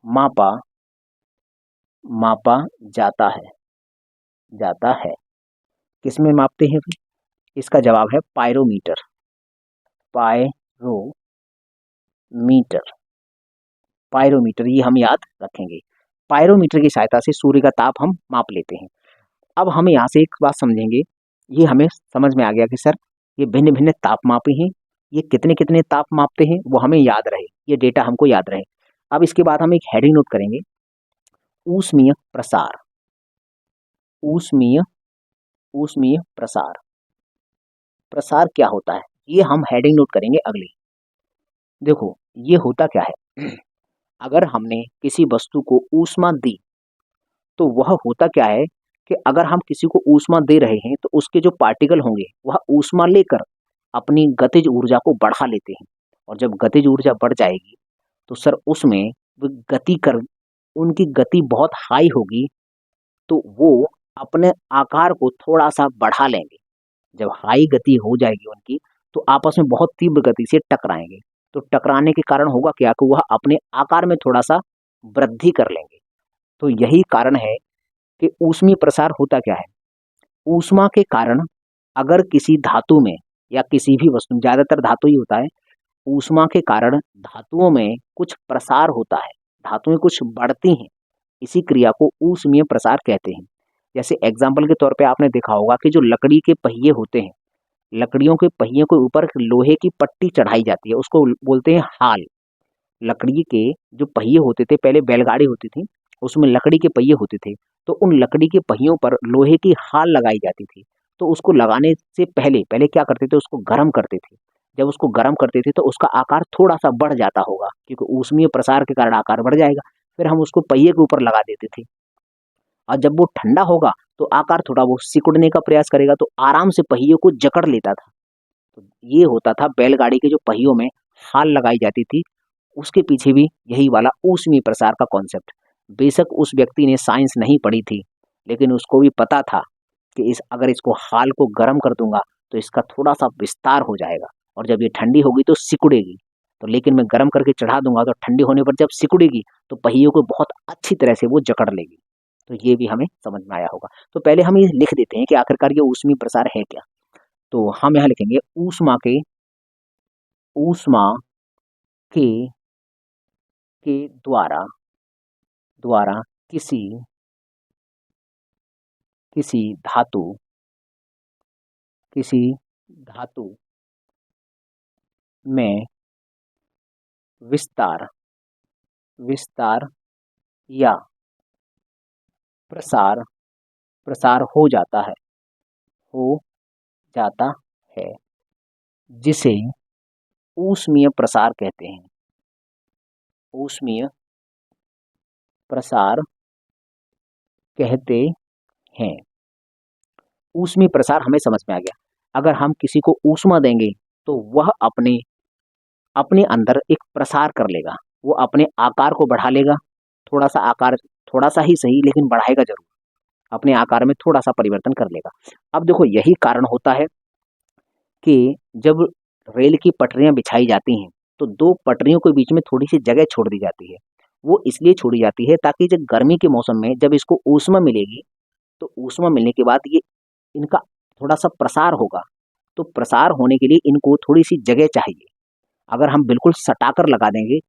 मापा जाता है। किस में मापते हैं फिर? इसका जवाब है पायरोमीटर। पायरोमीटर ये हम याद रखेंगे। पायरोमीटर की सहायता से सूर्य का ताप हम माप लेते हैं। अब हम यहाँ से एक बात समझेंगे, ये हमें समझ में आ गया कि सर ये भिन्न भिन्न तापमापी हैं, ये कितने कितने ताप मापते हैं वो हमें याद रहे, ये डेटा हमको याद रहे। अब इसके बाद हम एक हेडिंग नोट करेंगे, ऊष्मीय प्रसार। ऊष्मीय प्रसार क्या होता है, ये हम हेडिंग नोट करेंगे अगली। देखो ये होता क्या है, अगर हमने किसी वस्तु को ऊष्मा दी तो वह होता क्या है कि अगर हम किसी को ऊष्मा दे रहे हैं तो उसके जो पार्टिकल होंगे वह ऊष्मा लेकर अपनी गतिज ऊर्जा को बढ़ा लेते हैं, और जब गतिज ऊर्जा बढ़ जाएगी तो सर उसमें उनकी गति बहुत हाई होगी, तो वो अपने आकार को थोड़ा सा बढ़ा लेंगे। जब हाई गति हो जाएगी उनकी तो आपस में बहुत तीव्र गति से टकराएंगे, तो टकराने के कारण होगा क्या कि वह अपने आकार में थोड़ा सा वृद्धि कर लेंगे। तो यही कारण है कि ऊष्मीय प्रसार होता क्या है, ऊष्मा के कारण अगर किसी धातु में या किसी भी वस्तु, ज़्यादातर धातु ही होता है, ऊष्मा के कारण धातुओं में कुछ प्रसार होता है, धातुएं कुछ बढ़ती हैं, इसी क्रिया को ऊष्मीय प्रसार कहते हैं। जैसे एग्जाम्पल के तौर पे आपने देखा होगा कि जो लकड़ी के पहिए होते हैं, लकड़ियों के पहिए के ऊपर लोहे की पट्टी चढ़ाई जाती है, उसको बोलते हैं हाल। लकड़ी के जो पहिए होते थे, पहले बैलगाड़ी होती थी उसमें लकड़ी के पहिए होते थे, तो उन लकड़ी के पहियों पर लोहे की हाल लगाई जाती थी। तो उसको लगाने से पहले क्या करते थे, उसको गर्म करते थे। जब उसको गर्म करते थे तो उसका आकार थोड़ा सा बढ़ जाता होगा, क्योंकि ऊष्मीय प्रसार के कारण आकार बढ़ जाएगा। फिर हम उसको पहिए के ऊपर लगा देते थे, और जब वो ठंडा होगा तो आकार थोड़ा वो सिकुड़ने का प्रयास करेगा, तो आराम से पहियों को जकड़ लेता था। तो ये होता था बैलगाड़ी के जो पहियों में हाल लगाई जाती थी, उसके पीछे भी यही वाला ऊष्मीय प्रसार का कॉन्सेप्ट। बेशक उस व्यक्ति ने साइंस नहीं पढ़ी थी, लेकिन उसको भी पता था कि अगर इसको हाल को गर्म कर दूंगा तो इसका थोड़ा सा विस्तार हो जाएगा, और जब ये ठंडी होगी तो सिकुड़ेगी। तो लेकिन मैं गर्म करके चढ़ा दूंगा तो ठंडी होने पर जब सिकुड़ेगी तो पहियों को बहुत अच्छी तरह से वो जकड़ लेगी। तो ये भी हमें समझ में आया होगा। तो पहले हम ये लिख देते हैं कि आखिरकार ये ऊष्मीय प्रसार है क्या। तो हम यहाँ लिखेंगे, ऊष्मा के ऊष्मा के द्वारा द्वारा किसी किसी धातु किसी धातु में विस्तार विस्तार या प्रसार प्रसार हो जाता है जिसे ऊष्मीय प्रसार कहते हैं। ऊष्मीय प्रसार कहते हैं। ऊष्मीय प्रसार हमें समझ में आ गया। अगर हम किसी को ऊष्मा देंगे तो वह अपने अपने अंदर एक प्रसार कर लेगा, वो अपने आकार को बढ़ा लेगा। थोड़ा सा आकार, थोड़ा सा ही सही, लेकिन बढ़ाएगा जरूर, अपने आकार में थोड़ा सा परिवर्तन कर लेगा। अब देखो, यही कारण होता है कि जब रेल की पटरियां बिछाई जाती हैं तो दो पटरियों के बीच में थोड़ी सी जगह छोड़ दी जाती है। वो इसलिए छोड़ी जाती है ताकि जब गर्मी के मौसम में जब इसको ऊष्मा मिलेगी तो ऊष्मा मिलने के बाद ये इनका थोड़ा सा प्रसार होगा। तो प्रसार होने के लिए इनको थोड़ी सी जगह चाहिए। अगर हम बिल्कुल सटाकर लगा देंगे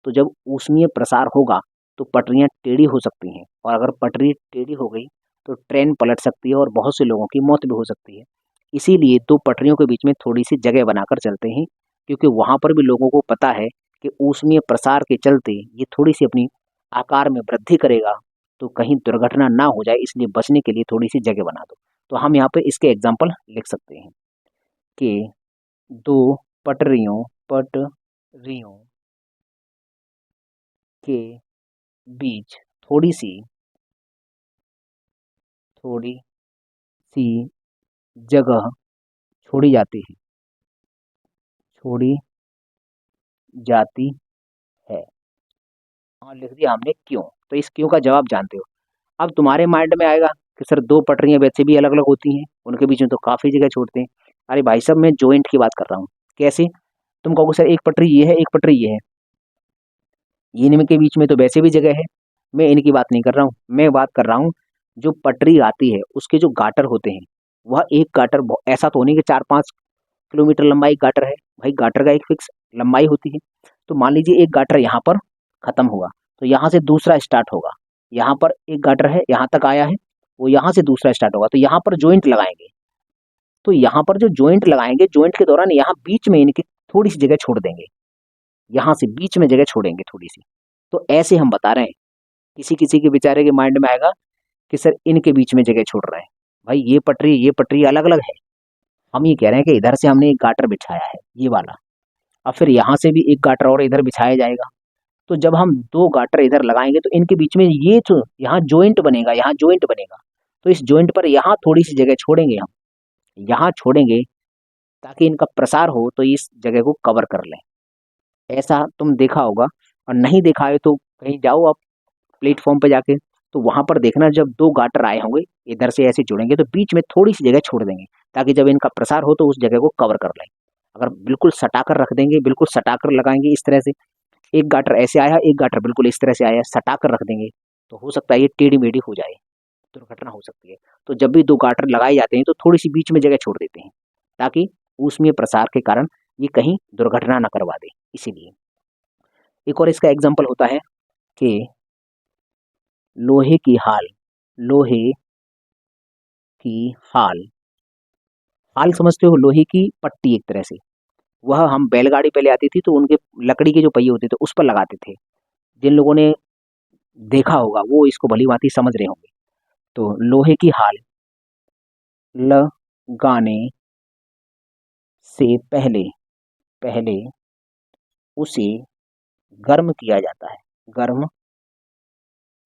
तो जब ऊष्मीय प्रसार होगा तो पटरियां टेढ़ी हो सकती हैं, और अगर पटरी टेढ़ी हो गई तो ट्रेन पलट सकती है और बहुत से लोगों की मौत भी हो सकती है। इसीलिए दो पटरियों के बीच में थोड़ी सी जगह बनाकर चलते हैं, क्योंकि वहां पर भी लोगों को पता है कि ऊष्मीय प्रसार के चलते ये थोड़ी सी अपनी आकार में वृद्धि करेगा, तो कहीं दुर्घटना ना हो जाए, इसलिए बचने के लिए थोड़ी सी जगह बना दो। तो हम यहाँ पे इसके एग्जाम्पल लिख सकते हैं कि दो पटरियों पटरियों के बीच थोड़ी सी जगह छोड़ी जाती है। और लिख दिया हमने क्यों। तो इस क्यों का जवाब जानते हो। अब तुम्हारे माइंड में आएगा कि सर दो पटरियां वैसे भी अलग अलग होती हैं, उनके बीच में तो काफी जगह छोड़ते हैं। अरे भाई साहब, मैं जॉइंट की बात कर रहा हूँ। कैसे? तुम कहोगे सर एक पटरी ये है, एक पटरी ये है, इनके बीच में तो वैसे भी जगह है। मैं इनकी बात नहीं कर रहा हूँ, मैं बात कर रहा हूँ जो पटरी आती है उसके जो गाटर होते हैं, वह एक गाटर ऐसा तो नहीं कि 4-5 किलोमीटर लंबा एक गाटर है। भाई गाटर का एक फिक्स लंबाई होती है। तो मान लीजिए एक गाटर यहाँ पर खत्म हुआ तो यहाँ से दूसरा स्टार्ट होगा। यहाँ पर एक गाटर है, यहाँ तक आया है, वो यहाँ से दूसरा स्टार्ट होगा, तो यहाँ पर जॉइंट लगाएंगे। तो यहाँ पर जो जॉइंट लगाएंगे, जॉइंट के दौरान यहाँ बीच में इनकी थोड़ी सी जगह छोड़ देंगे, यहाँ से बीच में जगह छोड़ेंगे थोड़ी सी। तो ऐसे हम बता रहे हैं। किसी किसी के बेचारे के माइंड में आएगा कि सर इनके बीच में जगह छोड़ रहे हैं। भाई ये पटरी अलग अलग है। हम ये कह रहे हैं कि इधर से हमने एक गाटर बिछाया है, ये वाला, अब फिर यहाँ से भी एक गाटर और इधर बिछाया जाएगा। तो जब हम दो गाटर इधर लगाएंगे तो इनके बीच में ये तो यहाँ जॉइंट बनेगा, यहाँ जॉइंट बनेगा। तो इस जॉइंट पर यहाँ थोड़ी सी जगह छोड़ेंगे, हम यहाँ छोड़ेंगे ताकि इनका प्रसार हो तो इस जगह को कवर कर लें। ऐसा तुम देखा होगा, और नहीं देखा है तो कहीं जाओ आप प्लेटफॉर्म पे जाके, तो वहां पर देखना जब दो गाटर आए होंगे इधर से ऐसे जुड़ेंगे तो बीच में थोड़ी सी जगह छोड़ देंगे ताकि जब इनका प्रसार हो तो उस जगह को कवर कर लें। अगर बिल्कुल सटाकर रख देंगे, बिल्कुल सटाकर लगाएंगे इस तरह से, एक गाटर ऐसे आया, एक गाटर बिल्कुल इस तरह से आया, सटाकर रख देंगे, तो हो सकता है ये टेढ़ी मेढ़ी हो जाए, दुर्घटना हो सकती है। तो जब भी दो गाटर लगाए जाते हैं तो थोड़ी सी बीच में जगह छोड़ देते हैं ताकि ऊष्मीय प्रसार के कारण ये कहीं दुर्घटना न करवा दे। इसीलिए एक और इसका एग्जाम्पल होता है कि लोहे की हाल। लोहे की हाल, हाल समझते हो? लोहे की पट्टी एक तरह से। वह हम बैलगाड़ी पहले आती थी तो उनके लकड़ी के जो पहिए होते थे उस पर लगाते थे। जिन लोगों ने देखा होगा वो इसको भली भांति समझ रहे होंगे। तो लोहे की हाल लगाने से पहले पहले उसे गर्म किया जाता है, गर्म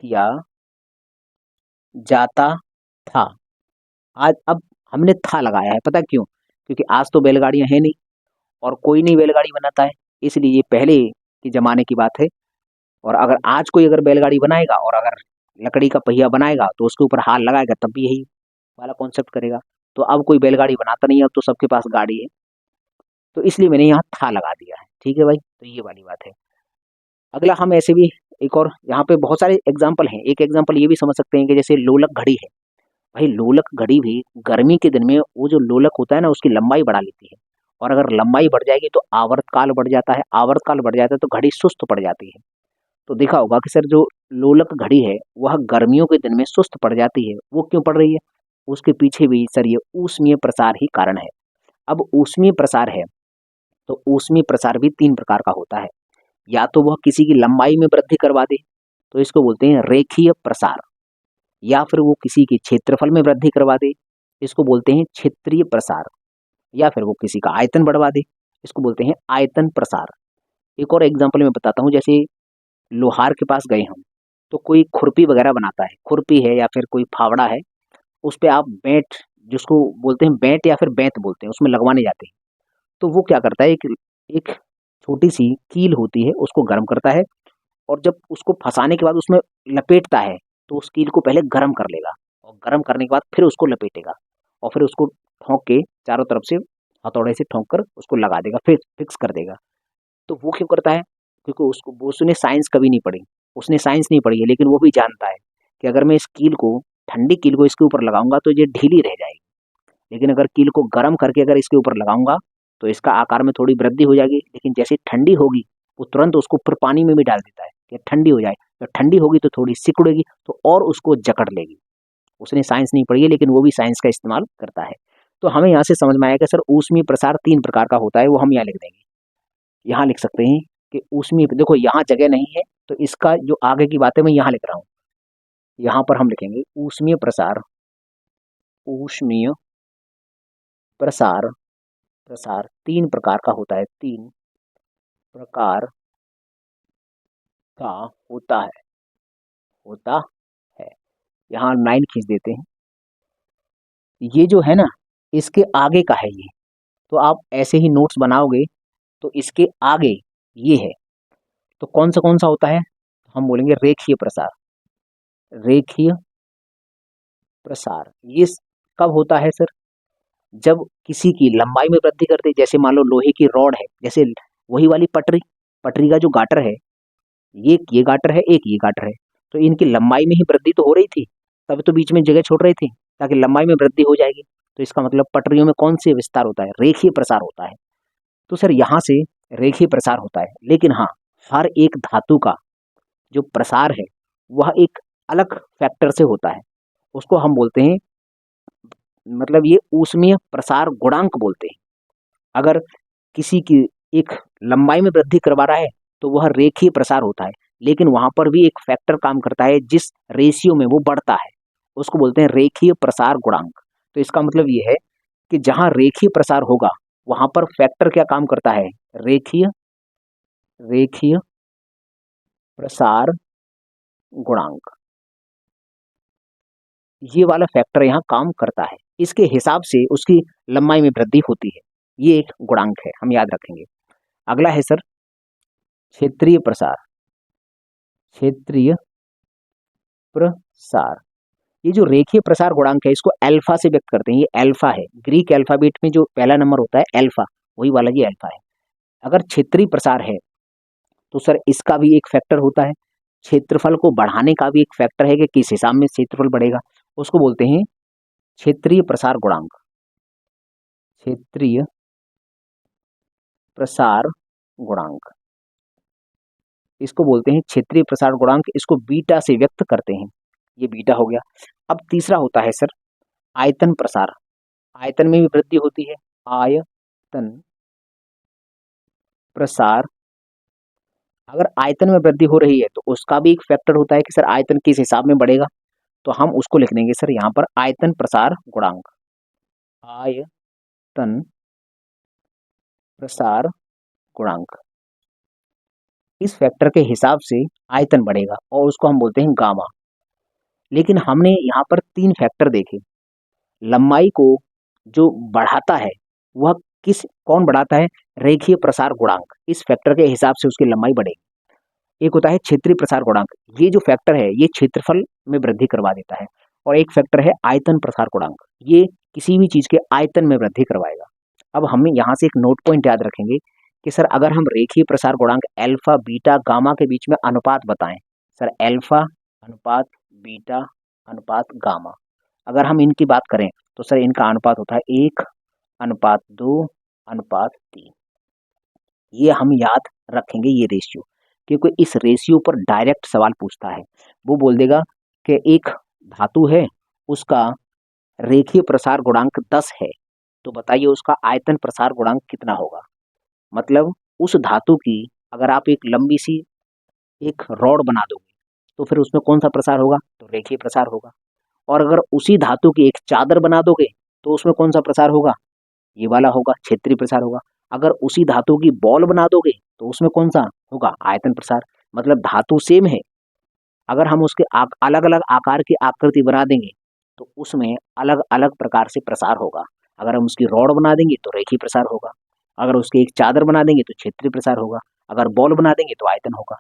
किया जाता था। आज अब हमने था लगाया है, पता क्यों? क्योंकि आज तो बैलगाड़ियां है नहीं और कोई नहीं बैलगाड़ी बनाता है, इसलिए ये पहले के जमाने की बात है। और अगर आज कोई अगर बैलगाड़ी बनाएगा और अगर लकड़ी का पहिया बनाएगा तो उसके ऊपर हाल लगाएगा तब भी यही वाला कॉन्सेप्ट करेगा। तो अब कोई बैलगाड़ी बनाता नहीं है, अब तो सबके पास गाड़ी है, तो इसलिए मैंने यहाँ था लगा दिया है। ठीक है भाई, तो ये वाली बात है। अगला हम ऐसे भी एक और यहाँ पे बहुत सारे एग्जाम्पल हैं। एक एग्जाम्पल ये भी समझ सकते हैं कि जैसे लोलक घड़ी है। भाई लोलक घड़ी भी गर्मी के दिन में वो जो लोलक होता है ना उसकी लंबाई बढ़ा लेती है, और अगर लंबाई बढ़ जाएगी तो आवर्तकाल बढ़ जाता है, आवर्तकाल बढ़ जाता है तो घड़ी सुस्त पड़ जाती है। तो देखा होगा कि सर जो लोलक घड़ी है वह गर्मियों के दिन में सुस्त पड़ जाती है, वो क्यों पड़ रही है? उसके पीछे भी सर ये ऊष्मीय प्रसार ही कारण है। अब ऊष्मीय प्रसार है तो ऊष्मीय प्रसार भी 3 प्रकार का होता है। या तो वह किसी की लंबाई में वृद्धि करवा दे, तो इसको बोलते हैं रेखीय प्रसार, या फिर वो किसी के क्षेत्रफल में वृद्धि करवा दे, इसको बोलते हैं क्षेत्रीय प्रसार, या फिर वो किसी का आयतन बढ़वा दे, इसको बोलते हैं आयतन प्रसार। एक और एग्जांपल मैं बताता हूँ, जैसे लोहार के पास गए हम, तो कोई खुरपी वगैरह बनाता है, खुरपी है या फिर कोई फावड़ा है, उस पे आप बेंट, जिसको बोलते हैं बेंट या फिर बेंत बोलते हैं, उसमें लगवाने जाते हैं। तो वो क्या करता है, एक एक छोटी सी कील होती है, उसको गर्म करता है, और जब उसको फंसाने के बाद उसमें लपेटता है, तो उस कील को पहले गर्म कर लेगा, और गर्म करने के बाद फिर उसको लपेटेगा, और फिर उसको ठोंक के चारों तरफ से हथौड़े से ठोंक कर उसको लगा देगा, फिर फिक्स कर देगा। तो वो क्यों करता है? क्योंकि उसको, उसने साइंस कभी नहीं पढ़ी, उसने साइंस नहीं पढ़ी है, लेकिन वो भी जानता है कि अगर मैं इस कील को, ठंडी कील को इसके ऊपर लगाऊंगा तो ये ढीली रह जाएगी, लेकिन अगर कील को गर्म करके अगर इसके ऊपर लगाऊंगा तो इसका आकार में थोड़ी वृद्धि हो जाएगी, लेकिन जैसे ठंडी होगी वो तुरंत उसको फिर पानी में भी डाल देता है कि ठंडी हो जाए, तो ठंडी होगी तो थोड़ी सिकुड़ेगी, तो और उसको जकड़ लेगी। उसने साइंस नहीं पढ़ी है, लेकिन वो भी साइंस का इस्तेमाल करता है। तो हमें यहाँ से समझ में आया कि सर ऊष्मीय प्रसार 3 प्रकार का होता है, वो हम यहाँ लिख देंगे। यहाँ लिख सकते हैं कि ऊष्मीय, देखो यहाँ जगह नहीं है तो इसका जो आगे की बात है मैं यहाँ लिख रहा हूँ, यहाँ पर हम लिखेंगे ऊष्मीय प्रसार। ऊष्मीय प्रसार, प्रसार 3 प्रकार का होता है, 3 प्रकार का होता है, होता है। यहाँ 9 खींच देते हैं। ये जो है ना, इसके आगे का है ये, तो आप ऐसे ही नोट्स बनाओगे तो इसके आगे ये है, तो कौन सा होता है? हम बोलेंगे रेखीय प्रसार। रेखीय प्रसार ये कब होता है सर? जब किसी की लंबाई में वृद्धि करते, जैसे मान लो लोहे की रॉड है, जैसे वही वाली पटरी, पटरी का जो गाटर है, ये गाटर है, एक ये गाटर है, तो इनकी लंबाई में ही वृद्धि तो हो रही थी, तब तो बीच में जगह छोड़ रही थी ताकि लंबाई में वृद्धि हो जाएगी। तो इसका मतलब पटरियों में कौन से विस्तार होता है? रेखीय प्रसार होता है। तो सर यहाँ से रेखीय प्रसार होता है, लेकिन हाँ, हर एक धातु का जो प्रसार है वह एक अलग फैक्टर से होता है, उसको हम बोलते हैं, मतलब ये ऊष्मीय प्रसार गुणांक बोलते हैं। अगर किसी की एक लंबाई में वृद्धि करवा रहा है तो वह रेखीय प्रसार होता है, लेकिन वहां पर भी एक फैक्टर काम करता है जिस रेशियो में वो बढ़ता है, उसको बोलते हैं रेखीय प्रसार गुणांक। तो इसका मतलब ये है कि जहां रेखीय प्रसार होगा वहां पर फैक्टर क्या काम करता है? रेखीय, रेखीय प्रसार गुणांक, ये वाला फैक्टर यहाँ काम करता है, इसके हिसाब से उसकी लंबाई में वृद्धि होती है। ये एक गुणांक है, हम याद रखेंगे। अगला है सर क्षेत्रीय प्रसार। क्षेत्रीय प्रसार, ये जो रेखीय प्रसार गुणांक है इसको अल्फा से व्यक्त करते हैं। ये अल्फा है, ग्रीक अल्फाबेट में जो पहला नंबर होता है अल्फा, वही वाला ये अल्फा है। अगर क्षेत्रीय प्रसार है तो सर इसका भी एक फैक्टर होता है, क्षेत्रफल को बढ़ाने का भी एक फैक्टर है कि किस हिसाब में क्षेत्रफल बढ़ेगा, उसको बोलते हैं क्षेत्रीय प्रसार गुणांक। क्षेत्रीय प्रसार गुणांक, इसको बोलते हैं क्षेत्रीय प्रसार गुणांक, इसको बीटा से व्यक्त करते हैं। ये बीटा हो गया। अब तीसरा होता है सर आयतन प्रसार। आयतन में भी वृद्धि होती है, आयतन प्रसार। अगर आयतन में वृद्धि हो रही है तो उसका भी एक फैक्टर होता है कि सर आयतन किस हिसाब में बढ़ेगा, तो हम उसको लिख देंगे सर यहाँ पर आयतन प्रसार गुणांक। आयतन प्रसार गुणांक, इस फैक्टर के हिसाब से आयतन बढ़ेगा और उसको हम बोलते हैं गामा। लेकिन हमने यहाँ पर 3 फैक्टर देखे। लंबाई को जो बढ़ाता है वह कौन बढ़ाता है? रेखीय प्रसार गुणांक, इस फैक्टर के हिसाब से उसकी लंबाई बढ़ेगी। एक होता है क्षेत्रीय प्रसार गुणांक, ये जो फैक्टर है ये क्षेत्रफल में वृद्धि करवा देता है। और एक फैक्टर है आयतन प्रसार गुणांक, ये किसी भी चीज के आयतन में वृद्धि करवाएगा। अब हम यहाँ से एक नोट पॉइंट याद रखेंगे कि सर अगर हम रेखीय प्रसार गुणांक अल्फा बीटा गामा के बीच में अनुपात बताएं, सर अल्फा अनुपात बीटा अनुपात गामा, अगर हम इनकी बात करें तो सर इनका अनुपात होता है 1:2 अनुपात 3। ये हम याद रखेंगे ये रेशियो, क्योंकि इस रेशियो पर डायरेक्ट सवाल पूछता है। वो बोल देगा कि एक धातु है, उसका रेखीय प्रसार गुणांक 10 है, तो बताइए उसका आयतन प्रसार गुणांक कितना होगा। मतलब उस धातु की अगर आप एक लंबी सी एक रॉड बना दोगे तो फिर उसमें कौन सा प्रसार होगा, तो रेखीय प्रसार होगा। और अगर उसी धातु की एक चादर बना दोगे तो उसमें कौन सा प्रसार होगा, ये वाला होगा, क्षेत्रीय प्रसार होगा। अगर उसी धातु की बॉल बना दोगे तो उसमें कौन सा होगा, आयतन प्रसार। मतलब धातु सेम है, अगर हम उसके अलग अलग आकार की आकृति बना देंगे तो उसमें अलग अलग प्रकार से प्रसार होगा। अगर हम उसकी रॉड बना देंगे तो रेखीय प्रसार होगा, अगर उसकी एक चादर बना देंगे तो क्षेत्रीय प्रसार होगा, अगर बॉल बना देंगे तो आयतन होगा।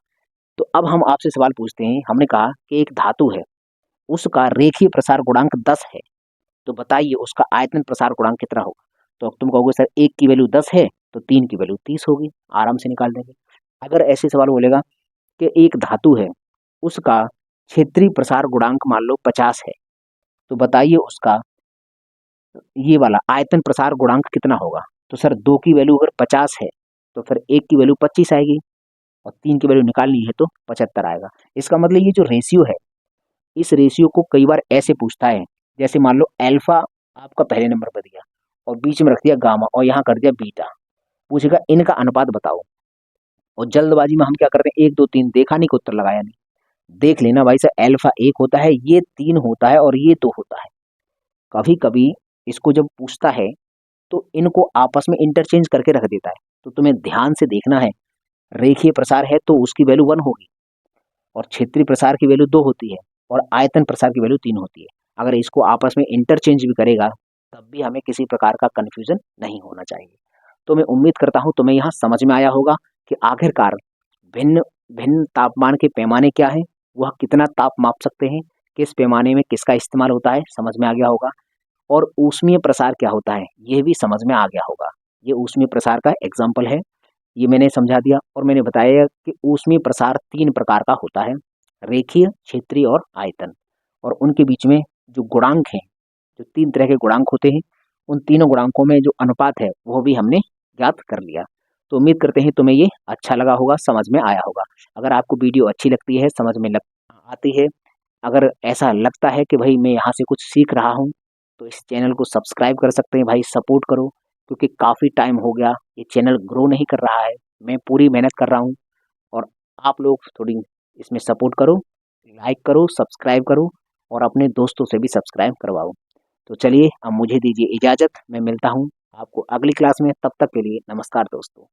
तो अब हम आपसे सवाल पूछते हैं, हमने कहा कि एक धातु है, उसका रेखीय प्रसार गुणांक 10 है, तो बताइए उसका आयतन प्रसार गुणांक कितना होगा। तो तुम कहोगे सर एक की वैल्यू 10 है तो 3 की वैल्यू 30 होगी, आराम से निकाल देंगे। अगर ऐसे सवाल बोलेगा कि एक धातु है, उसका क्षेत्रीय प्रसार गुणांक मान लो 50 है, तो बताइए उसका ये वाला आयतन प्रसार गुणांक कितना होगा। तो सर 2 की वैल्यू अगर 50 है तो फिर 1 की वैल्यू 25 आएगी, और 3 की वैल्यू निकालनी है तो 75 आएगा। इसका मतलब ये जो रेशियो है, इस रेशियो को कई बार ऐसे पूछता है, जैसे मान लो अल्फा आपका पहले नंबर पर दिया और बीच में रख दिया गामा और यहाँ कर दिया बीटा, पूछेगा इनका अनुपात बताओ। और जल्दबाजी में हम क्या करते हैं, 1 2 3 देखा नहीं, को उत्तर लगाया नहीं। देख लेना भाई सर, अल्फा 1 होता है, ये 3 होता है और ये 2 होता है। कभी कभी इसको जब पूछता है तो इनको आपस में इंटरचेंज करके रख देता है, तो तुम्हें ध्यान से देखना है। रेखीय प्रसार है तो उसकी वैल्यू 1 होगी, और क्षेत्रीय प्रसार की वैल्यू 2 होती है, और आयतन प्रसार की वैल्यू 3 होती है। अगर इसको आपस में इंटरचेंज भी करेगा तब भी हमें किसी प्रकार का कन्फ्यूजन नहीं होना चाहिए। तो मैं उम्मीद करता हूं तुम्हें यहाँ समझ में आया होगा कि आखिरकार भिन्न भिन्न तापमान के पैमाने क्या है, वह कितना ताप माप सकते हैं, किस पैमाने में किसका इस्तेमाल होता है, समझ में आ गया होगा। और ऊष्मीय प्रसार क्या होता है ये भी समझ में आ गया होगा। ये ऊष्मीय प्रसार का एग्जाम्पल है, ये मैंने समझा दिया। और मैंने बताया कि ऊष्मीय प्रसार 3 प्रकार का होता है, रेखीय, क्षेत्रीय और आयतन। और उनके बीच में जो गुणांक हैं, जो 3 तरह के गुणांक होते हैं, उन तीनों गुणांकों में जो अनुपात है वो भी हमने ज्ञात कर लिया। तो उम्मीद करते हैं तुम्हें ये अच्छा लगा होगा, समझ में आया होगा। अगर आपको वीडियो अच्छी लगती है, समझ में आती है, अगर ऐसा लगता है कि भाई मैं यहाँ से कुछ सीख रहा हूँ, तो इस चैनल को सब्सक्राइब कर सकते हैं भाई, सपोर्ट करो। क्योंकि काफ़ी टाइम हो गया ये चैनल ग्रो नहीं कर रहा है, मैं पूरी मेहनत कर रहा हूँ। और आप लोग थोड़ी इसमें सपोर्ट करो, लाइक करो, सब्सक्राइब करो, और अपने दोस्तों से भी सब्सक्राइब करवाओ। तो चलिए अब मुझे दीजिए इजाज़त, मैं मिलता हूँ आपको अगली क्लास में। तब तक के लिए नमस्कार दोस्तों।